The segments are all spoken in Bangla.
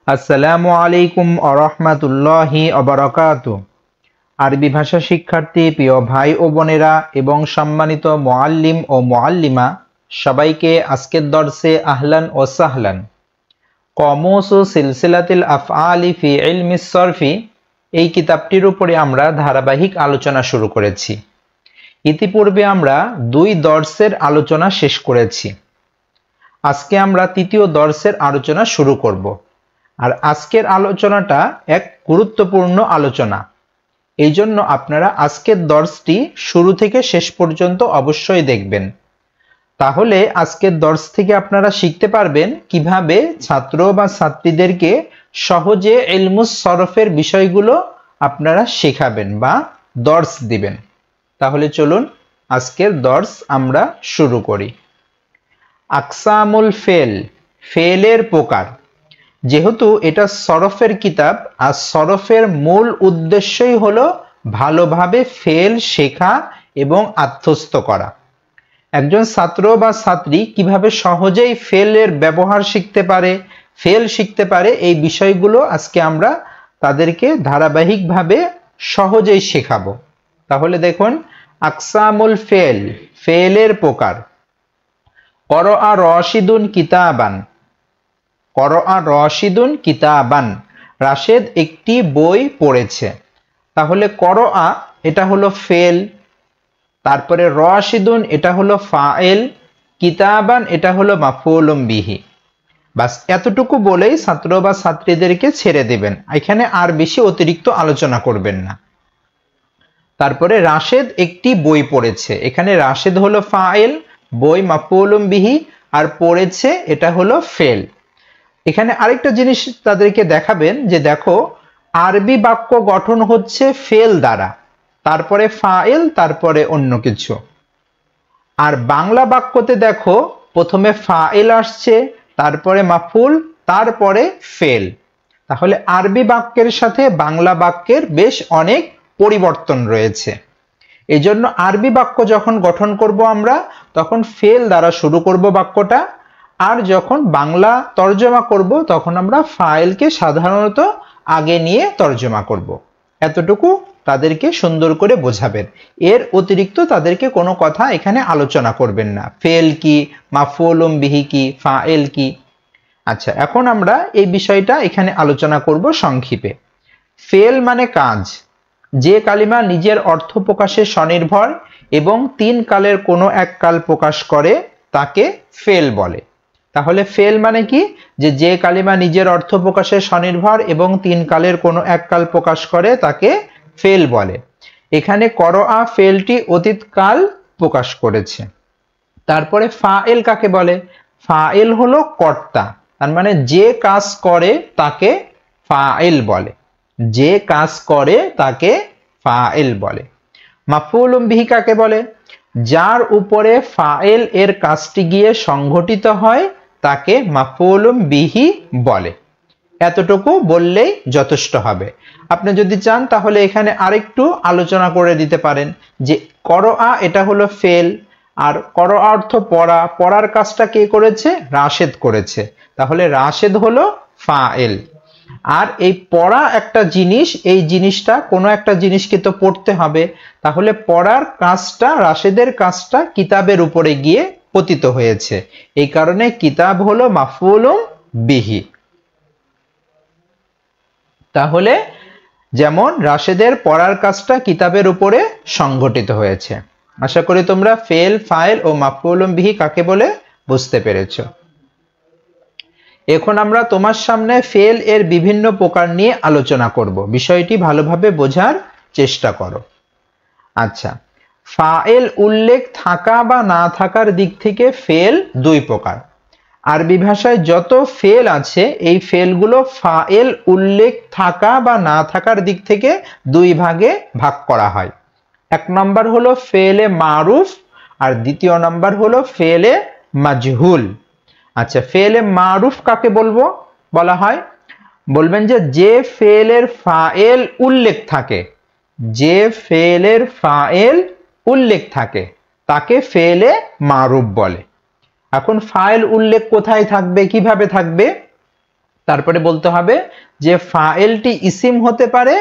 আসসালামু আলাইকুম ওয়া রাহমাতুল্লাহি ওয়া বারাকাতুহু। আরবি ভাষা শিক্ষার্থী প্রিয় ভাই ও বোনেরা এবং সম্মানিত মুআল্লিম ও মুআল্লিমা সবাইকে আজকের দর্সে আহলান ও সাহলান। কমুসু সিলসিলাতিল আফআলি ফি ইলমিস সরফি এই কিতাবটির উপরে আমরা ধারাবাহিক আলোচনা শুরু করেছি। ইতিপূর্বে আমরা 2 দর্সের আলোচনা শেষ করেছি। আজকে আমরা তৃতীয় দর্সের আলোচনা শুরু করব। আর আজকের আলোচনাটা এক গুরুত্বপূর্ণ আলোচনা। এই জন্য আপনারা আজকের দর্সটি শুরু থেকে শেষ পর্যন্ত অবশ্যই দেখবেন। তাহলে আজকের দর্স থেকে আপনারা শিখতে পারবেন কিভাবে ছাত্র বা ছাত্রীদেরকে সহজে ইলমুস সরফের বিষয়গুলো আপনারা শেখাবেন বা দর্স দিবেন। তাহলে চলুন আজকের দর্স আমরা শুরু করি। আকসামুল ফেল, ফেলের প্রকার। যেহেতু এটা সরফের কিতাব আর সরফের মূল উদ্দেশ্যই হলো ভালোভাবে ফেল শেখা এবং আত্মস্থ করা। একজন ছাত্র বা ছাত্রী কিভাবে সহজেই ফেলের ব্যবহার শিখতে পারে, ফেল শিখতে পারে, এই বিষয়গুলো আজকে আমরা তাদেরকে ধারাবাহিকভাবে সহজেই শেখাবো। তাহলে দেখুন, আকসামুল ফেল, ফেলের প্রকার। করআ রাশিদুন কিতাবান, করআ রাশিদুন কিতাবান, রাশেদ একটি বই পড়েছে। তাহলে করআ এটা হলো ফেল, তারপরে রাশিদুন এটা হলো ফাইল, কিতাবান এটা হলো মাফউলুম বিহি। বাস এতটুকু বলেই ছাত্র বা ছাত্রীদেরকে ছেড়ে দিবেন, এখানে আর বেশি অতিরিক্ত আলোচনা করবেন না। তারপরে রাশেদ একটি বই পড়েছে, এখানে রাশেদ হলো ফাইল, বই মাফউলুম বিহি, আর পড়েছে এটা হলো ফেল। এখানে আরেকটা জিনিস তাদেরকে দেখাবেন যে দেখো, আরবি বাক্য গঠন হচ্ছে ফেল দ্বারা, তারপরে ফাইল, তারপরে অন্য কিছু। আর বাংলা বাক্যতে দেখো প্রথমে ফাইল আসছে, তারপরে মাফউল, তারপরে ফেল। তাহলে আরবি বাক্যের সাথে বাংলা বাক্যের বেশ অনেক পরিবর্তন রয়েছে। এই জন্য আরবি বাক্য যখন গঠন করব আমরা, তখন ফেল দ্বারা শুরু করব বাক্যটা, আর যখন বাংলা তর্জমা করব তখন আমরা ফাইলকে সাধারণত আগে নিয়ে তর্জমা করব। এতটুকু তাদেরকে সুন্দর করে বোঝাবেন, এর অতিরিক্ত তাদেরকে কোনো কথা এখানে আলোচনা করবেন না। ফেল কি, মাফউলুম বিহি কি, ফাইল কি। আচ্ছা, এখন আমরা এই বিষয়টা এখানে আলোচনা করব সংক্ষেপে। ফেল মানে কাজ, যে কালিমা নিজের অর্থ প্রকাশে স্বনির্ভর এবং 3 কালের কোনো এক কাল প্রকাশ করে তাকে ফেল বলে। তাহলে ফেল মানে কি, যে কালিমা নিজের অর্থ প্রকাশে স্বনির্ভর এবং 3 কালের কোনো এক কাল প্রকাশ করে তাকে ফেল বলে। এখানে করআ ফেলটি অতীত কাল প্রকাশ করেছে। তারপরে ফাইল কাকে বলে? ফাইল হলো কর্তা, তার মানে যে কাজ করে তাকে ফাইল বলে, যে কাজ করে তাকে ফাইল বলে। মাফউলুম বিহি কাকে বলে? যার উপরে ফাইল এর কাজটি গিয়ে সংঘটিত হয় তাকে মাফউলুম বিহি বলে। এতটুকু বললেই যথেষ্ট হবে। আপনি যদি চান তাহলে এখানে আরেকটু আলোচনা করে দিতে পারেন যে করআ এটা হলো ফেল, আর করআ অর্থ পড়া, পড়ার কাজটা কে করেছে? রাশেদ করেছে। তাহলে রাশেদ হলো ফাইল। আর এই পড়া একটা জিনিস, এই জিনিসটা কোনো একটা জিনিসকে তো পড়তে হবে, তাহলে পড়ার কাজটা, রাশেদের কাজটা কিতাবের উপরে গিয়ে পতিত হয়েছে, এই কারণে কিতাব হলো মাফউলুম বিহি। তাহলে যেমন রাশেদের পড়ার কাজটা কিতাবের উপরে সংঘটিত হয়েছে। আশা করি তোমরা ফেল, ফাইল ও মাফউলুম বিহি কাকে বলে বুঝতে পেরেছো। এখন আমরা তোমার সামনে ফেল এর বিভিন্ন প্রকার নিয়ে আলোচনা করব, বিষয়টি ভালোভাবে বোঝার চেষ্টা করো। আচ্ছা, ফাইল উল্লেখ থাকা বা না থাকার দিক থেকে ফেল 2 প্রকার। আরবি ভাষায় যত ফেল আছে এই ফেলগুলো ফাইল উল্লেখ থাকা বা না থাকার দিক থেকে 2 ভাগে ভাগ করা হয়। 1 নম্বর হলো ফেলে মারুফ, আর 2য় নম্বর হলো ফেলে মাজহুল। আচ্ছা, ফেলে মারুফ কাকে বলবো বলা হয়? বলবেন যে ফেলের ফাইল উল্লেখ থাকে, যে ফেলের ফাইল উল্লেখ থাকে তাকে ফেলে মারুফ বলে। এখন ফাইল উল্লেখ কোথায় থাকবে, কিভাবে থাকবে? তারপরে বলতে হবে যে ফাইলটি ইসিম হতে পারে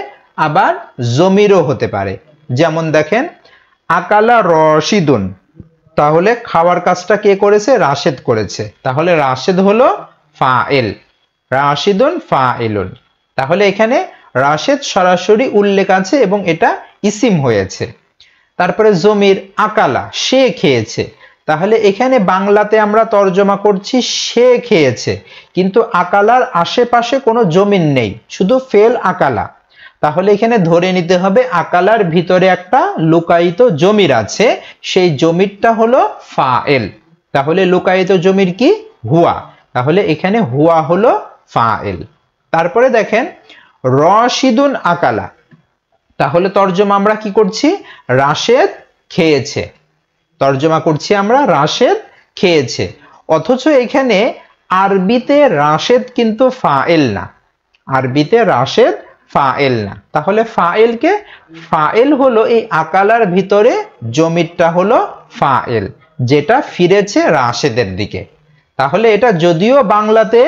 আবার জমিরও হতে পারে। যেমন দেখেন আকালা রশিদুন, তাহলে খাওয়ার কাজটা কে করেছে? রাশেদ করেছে, তাহলে রাশেদ হলো ফাইল, রাশিদুন ফাইলুন। তাহলে এখানে রাশেদ সরাসরি উল্লেখ আছে এবং এটা ইসিম হয়েছে। তারপরে জমির আকালা, সে খেয়েছে, তাহলে এখানে বাংলাতে আমরা তর্জমা করছি সে খেয়েছে, কিন্তু আকালার আশেপাশে কোনো জমির নেই, শুধু ফেল আকালা। তাহলে এখানে ধরে নিতে হবে আকালার ভিতরে একটা লুকায়িত জমির আছে, সেই জমিরটা হলো ফাইল। তাহলে লুকায়িত জমির কি? হুয়া। তাহলে এখানে হুয়া হলো ফাইল। তারপরে দেখেন রশিদুন আকালা, তাহলে তর্জমা আমরা কি করছি? রাশেদ খেয়েছে, তর্জমা করছি আমরা রাশেদ খেয়েছে। অথচ এখানে আরবিতে রাশেদ কিন্তু ফাইল না, আরবিতে রাশেদ ফাইল না। তাহলে ফাইলকে? ফাইল হলো এই আকালার ভিতরে জমিরটা হলো ফাইল, যেটা ফিরেছে রাশেদের দিকে। তাহলে এটা যদিও বাংলাতে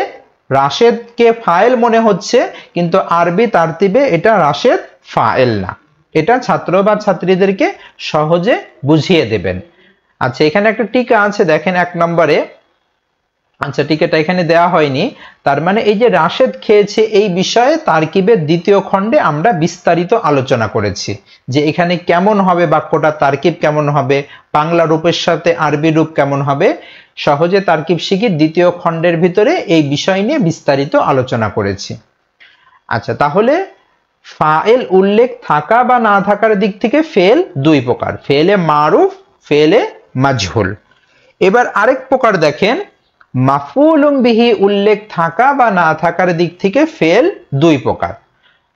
রাশেদকে ফাইল মনে হচ্ছে, কিন্তু আরবি তারতিবে এটা রাশেদ ফাইল না। এটা ছাত্র বা ছাত্রীদেরকে সহজে বুঝিয়ে দেবেন। আচ্ছা, এখানে একটা টিকা আছে দেখেন 1 নম্বরে। আচ্ছা, টিকাটা এখানে দেওয়া হয়নি। তার মানে এই যে রাশেদ খেয়েছে এই বিষয়ে তারকিবের 2য় খণ্ডে আমরা বিস্তারিত আলোচনা করেছি, যে এখানে কেমন হবে বাক্যটা, তারকিব কেমন হবে, বাংলা রূপের সাথে আরবি রূপ কেমন হবে। সহজে তারকিব শিখি 2য় খণ্ডের ভিতরে এই বিষয় নিয়ে বিস্তারিত আলোচনা করেছি। আচ্ছা, তাহলে ফাইল উল্লেখ থাকা বা না থাকার দিক থেকে ফেল 2 প্রকার, ফেলে মারুফ, ফেলে মাজহুল। এবার আরেক প্রকার দেখেন মাফউলুম বিহি উল্লেখ থাকা বা না থাকার দিক থেকে ফেল 2 প্রকার।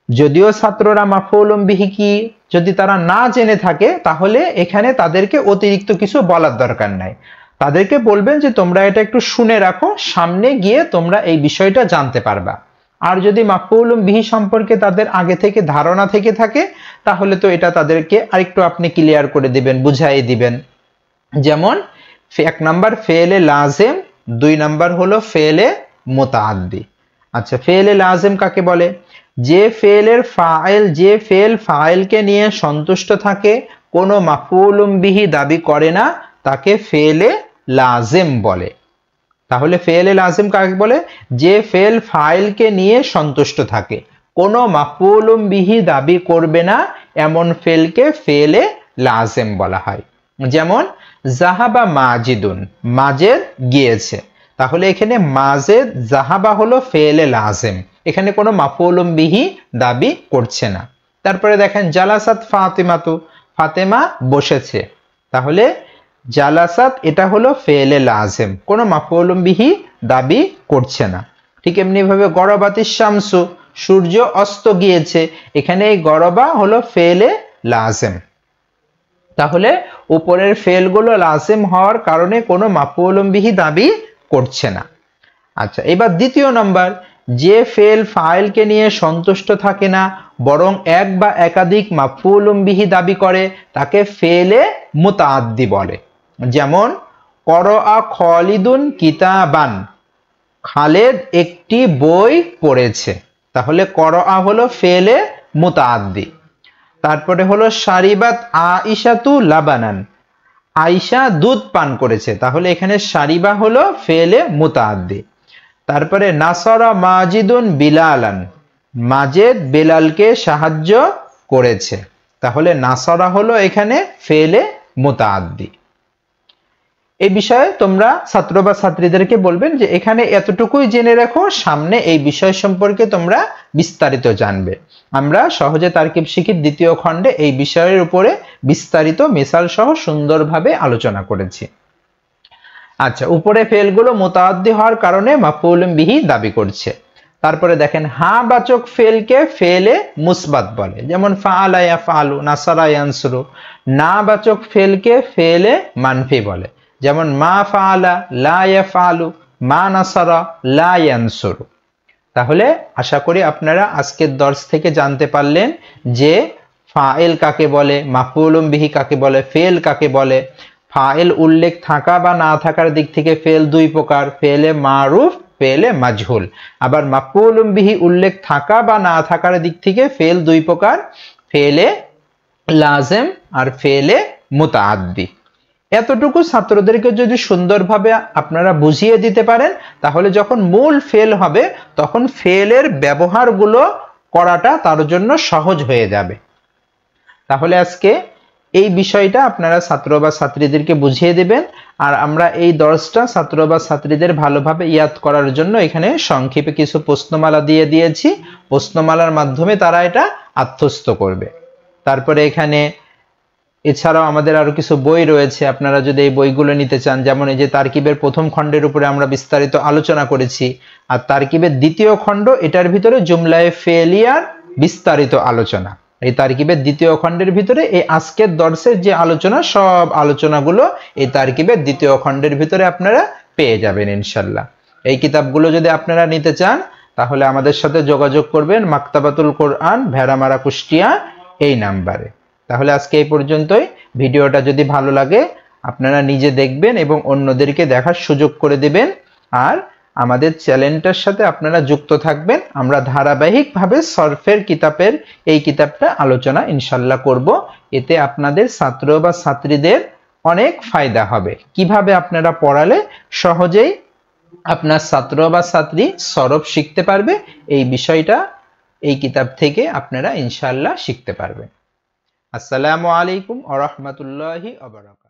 যদিও ছাত্ররা মাফউলুম বিহি কি যদি তারা না জেনে থাকে, তাহলে এখানে তাদেরকে অতিরিক্ত কিছু বলার দরকার নাই। তাদেরকে বলবেন যে তোমরা এটা একটু শুনে রাখো, সামনে গিয়ে তোমরা এই বিষয়টা জানতে পারবা। আর যদি মাফউলুম বিহি সম্পর্কে তাদের আগে থেকে ধারণা থেকে থাকে, তাহলে তো এটা তাদেরকে আরেকটু আপনি ক্লিয়ার করে দিবেন, বুঝাই দিবেন। যেমন 1 নাম্বার ফেলে লাজেম, 2 নাম্বার হলো ফেলে মুতাআদ্দি। আচ্ছা, ফেলে লাজেম কাকে বলে? যে ফেলের ফাইল, যে ফেল ফাইলকে নিয়ে সন্তুষ্ট থাকে, কোনো মাফউলুম বিহি দাবি করে না, তাকে ফেলে লাজেম বলে। তাহলে ফেলে লাজেম কাকে বলে? যে ফেল ফাইলকে নিয়ে সন্তুষ্ট থাকে, কোনো মাফউলুম বিহি দাবি করবে না, এমন ফেলকে ফেলে লাজেম বলা হয়। যেমন জাহাবা মাজিদুন, মাজেদ গিয়েছে, তাহলে এখানে মাজেদ জাহাবা হলো ফেলে লাজেম, এখানে কোনো মাফউলুম বিহি দাবি করছে না। তারপরে দেখেন জালাসাত ফাতিমাতু, ফাতেমা বসেছে, তাহলে জালাসাত এটা হলো ফেলে লাজেম, কোনো মাফউলুম বিহি দাবি করছে না। ঠিক এমনি ভাবে গরবাতিশ শামসু, সূর্য অস্ত গিয়েছে, এখানে এই গরবা হলো ফেলে লাজেম। তাহলে উপরের ফেলগুলো লাজেম হওয়ার কারণে কোনো মাফউলুম বিহি দাবি করছে না। আচ্ছা, এবার 2য় নাম্বার, যে ফেল ফাইলকে নিয়ে সন্তুষ্ট থাকে না, বরং এক বা একাধিক মাফউলুম বিহি দাবি করে, তাকে ফেলে মুতাআদ্দি বলে। যেমন করআ খালিদুন কিতাবান, খালেদ একটি বই পড়েছে, তাহলে করআ হলো ফেলে মুতাআদ্দি। তারপরে হলো শারিবাত আইশাতু লাবানান, আয়েশা দুধ পান করেছে, তাহলে এখানে শারিবা হলো ফেলে মুতাআদ্দি। তারপরে নাসারা মাজিদুন বিলালান, মাজেদ বেলালকে সাহায্য করেছে, তাহলে নাসারা হলো এখানে ফেলে মুতাআদ্দি। এই বিষয়ে তোমরা ছাত্র বা ছাত্রীদেরকে বলবেন যে এখানে এতটুকুই জেনে রাখো, সামনে এই বিষয় সম্পর্কে তোমরা বিস্তারিত জানবে। আমরা সহজে তারকিব শিখির 2য় খণ্ডে এই বিষয়ের উপরে বিস্তারিত মিসাল সহ সুন্দরভাবে আলোচনা করেছি। আচ্ছা, উপরে ফেলগুলো মুতাআদ্দি হওয়ার কারণে মাফউলুম বিহি দাবি করছে। তারপরে দেখেন হা বাচক ফেলকে ফেলে মুসবাত বলে, যেমন ফাআলা ইয়াফআলু, নাসারা ইয়ানসুরু। না বাচক ফেলকে ফেলে মানফি বলে, যেমন মা ফাআলা লা ইয়াফআলু, মা নাসারা লা ইয়ানসুরু। তাহলে আশা করি আপনারা আজকের দর্স থেকে জানতে পারলেন যে ফাইল কাকে বলে, মাফউলুম বিহি কাকে বলে, ফেল কাকে বলে। ফাইল উল্লেখ থাকা বা না থাকার দিক থেকে ফেল 2 প্রকার, ফেলে মারুফ, ফেলে মাজহুল। আবার মাফউলুম বিহি উল্লেখ থাকা বা না থাকার দিক থেকে ফেল দুই প্রকার, ফেলে লাজেম আর ফেলে মুতাআদ্দি। এতটুকু ছাত্রদেরকে যদি সুন্দরভাবে আপনারা বুঝিয়ে দিতে পারেন, তাহলে যখন মূল ফেল হবে তখন ফেলের ব্যবহারগুলো করাটা তার জন্য সহজ হয়ে যাবে। তাহলে আজকে এই বিষয়টা আপনারা ছাত্র বা ছাত্রীদেরকে বুঝিয়ে দেবেন। আর আমরা এই দর্সটা ছাত্র বা ছাত্রীদের ভালোভাবে ইয়াদ করার জন্য এখানে সংক্ষেপে কিছু প্রশ্নমালা দিয়ে দিয়েছি। প্রশ্নমালার মাধ্যমে তারা এটা আত্মস্থ করবে। তারপরে এখানে এছাড়াও আমাদের আরো কিছু বই রয়েছে, আপনারা যদি এই বইগুলো নিতে চান, যেমন এই যে তারকিবের প্রথম খণ্ডের উপরে আমরা বিস্তারিত আলোচনা করেছি, আর তারকিবের দ্বিতীয় খণ্ড, এটার ভিতরে জুমলায়ে ফেলিয়ার বিস্তারিত আলোচনা। এই তারকিবের দ্বিতীয় খণ্ডের ভিতরে এই আজকের দর্সের যে আলোচনা, সব আলোচনাগুলো এই তারকিবের দ্বিতীয় খণ্ডের ভিতরে আপনারা পেয়ে যাবেন ইনশাল্লাহ। এই কিতাবগুলো যদি আপনারা নিতে চান তাহলে আমাদের সাথে যোগাযোগ করবেন মাকতাবাতুল কোরআন, ভেড়ামারা, কুষ্টিয়া এই নাম্বারে। তাহলে আজকে এই পর্যন্তই। ভিডিওটা যদি ভালো লাগে আপনারা নিজে দেখবেন এবং অন্যদেরকে দেখার সুযোগ করে দেবেন। আর আমাদের চ্যানেলটার সাথে আপনারা যুক্ত থাকবেন। আমরা ধারাবাহিকভাবে সরফের কিতাবের এই কিতাবটা আলোচনা ইনশাল্লাহ করব। এতে আপনাদের ছাত্র বা ছাত্রীদের অনেক ফায়দা হবে। কিভাবে আপনারা পড়ালে সহজেই আপনার ছাত্র বা ছাত্রী সরফ শিখতে পারবে, এই বিষয়টা এই কিতাব থেকে আপনারা ইনশাল্লাহ শিখতে পারবেন। আসসালামু আলাইকুম ওয়া রাহমাতুল্লাহি ওয়া বারাকাতুহু।